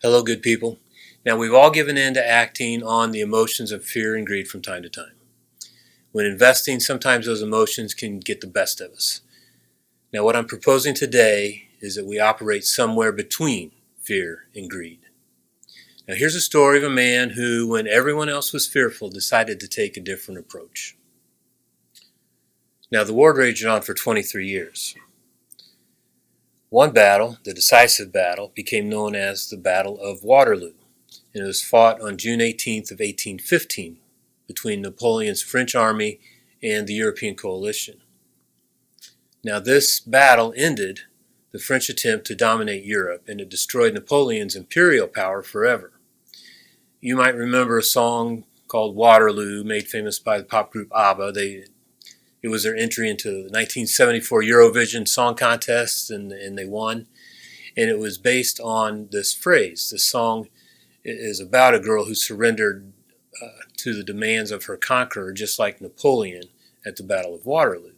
Hello, good people. Now, we've all given in to acting on the emotions of fear and greed from time to time. When investing, sometimes those emotions can get the best of us. Now, what I'm proposing today is that we operate somewhere between fear and greed. Now, here's a story of a man who, when everyone else was fearful, decided to take a different approach. Now, the war raged on for 23 years. One battle, the decisive battle, became known as the Battle of Waterloo, and it was fought on June 18th of 1815 between Napoleon's French army and the European coalition. Now, this battle ended the French attempt to dominate Europe, and it destroyed Napoleon's imperial power forever. You might remember a song called Waterloo, made famous by the pop group ABBA. It was their entry into the 1974 Eurovision Song Contest, and they won. And it was based on this phrase. The song is about a girl who surrendered to the demands of her conqueror, just like Napoleon at the Battle of Waterloo.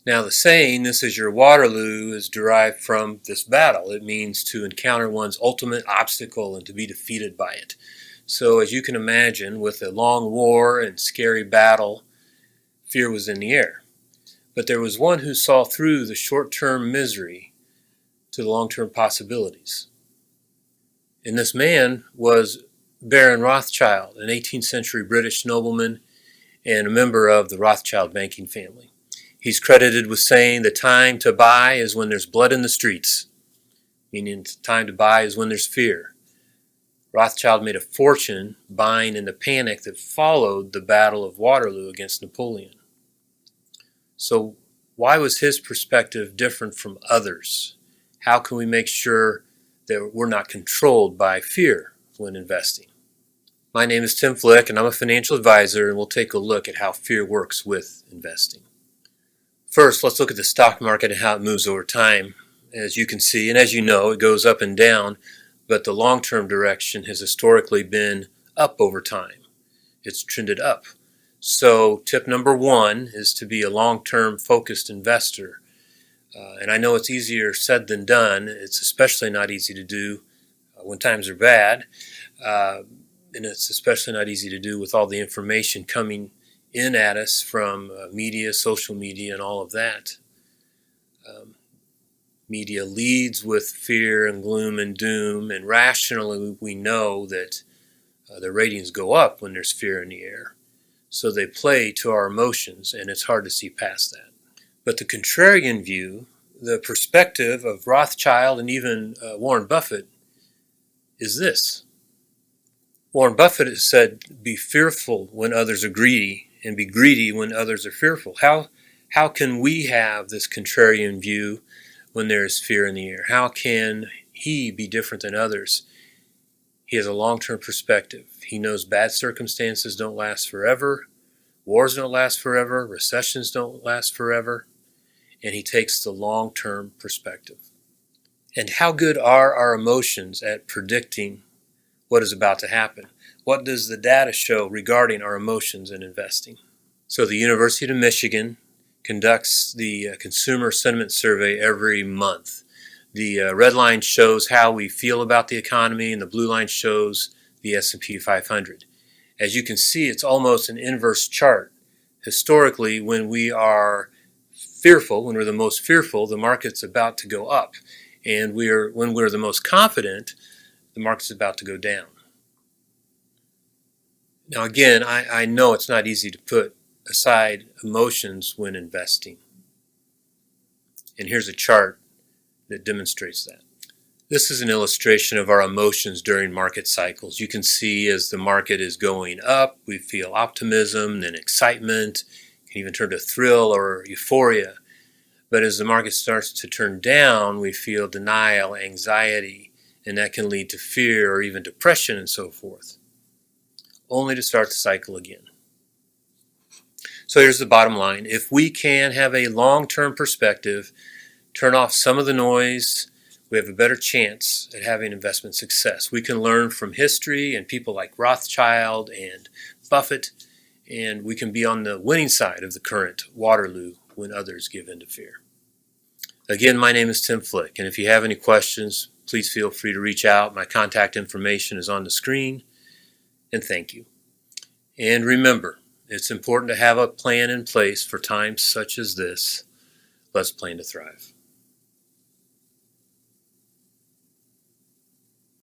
Now, the saying, "This is your Waterloo," is derived from this battle. It means to encounter one's ultimate obstacle and to be defeated by it. So, as you can imagine, with a long war and scary battle, fear was in the air. But there was one who saw through the short-term misery to the long-term possibilities. And this man was Baron Rothschild, an 18th century British nobleman and a member of the Rothschild banking family. He's credited with saying the time to buy is when there's blood in the streets, meaning the time to buy is when there's fear. Rothschild made a fortune buying in the panic that followed the Battle of Waterloo against Napoleon. So why was his perspective different from others? How can we make sure that we're not controlled by fear when investing? My name is Tim Flick, and I'm a financial advisor, and we'll take a look at how fear works with investing. First, let's look at the stock market and how it moves over time. As you can see, and as you know, it goes up and down, but the long-term direction has historically been up over time. It's trended up. So tip number one is to be a long-term focused investor. And I know it's easier said than done. It's especially not easy to do when times are bad. And it's especially not easy to do with all the information coming in at us from media, social media, and all of that. Media leads with fear and gloom and doom, and rationally we know that the ratings go up when there's fear in the air. So they play to our emotions, and it's hard to see past that. But the contrarian view, the perspective of Rothschild and even Warren Buffett, is this. Warren Buffett has said, "Be fearful when others are greedy, and be greedy when others are fearful." How can we have this contrarian view when there is fear in the air? How can he be different than others? He has a long-term perspective. He knows bad circumstances don't last forever, wars don't last forever, recessions don't last forever, and he takes the long-term perspective. And how good are our emotions at predicting what is about to happen? What does the data show regarding our emotions in investing? So the University of Michigan conducts the Consumer Sentiment Survey every month. The red line shows how we feel about the economy, and the blue line shows the S&P 500. As you can see, it's almost an inverse chart. Historically, when we are fearful, when we're the most fearful, the market's about to go up. And when we're the most confident, the market's about to go down. Now again, I know it's not easy to put aside emotions when investing. And here's a chart that demonstrates that. This is an illustration of our emotions during market cycles. You can see as the market is going up, we feel optimism, then excitement, can even turn to thrill or euphoria. But as the market starts to turn down, we feel denial, anxiety, and that can lead to fear or even depression and so forth, only to start the cycle again. So here's the bottom line. If we can have a long-term perspective, turn off some of the noise, we have a better chance at having investment success. We can learn from history and people like Rothschild and Buffett, and we can be on the winning side of the current Waterloo when others give in to fear. Again, my name is Tim Flick, and if you have any questions, please feel free to reach out. My contact information is on the screen, and thank you. And remember, it's important to have a plan in place for times such as this. Let's plan to thrive.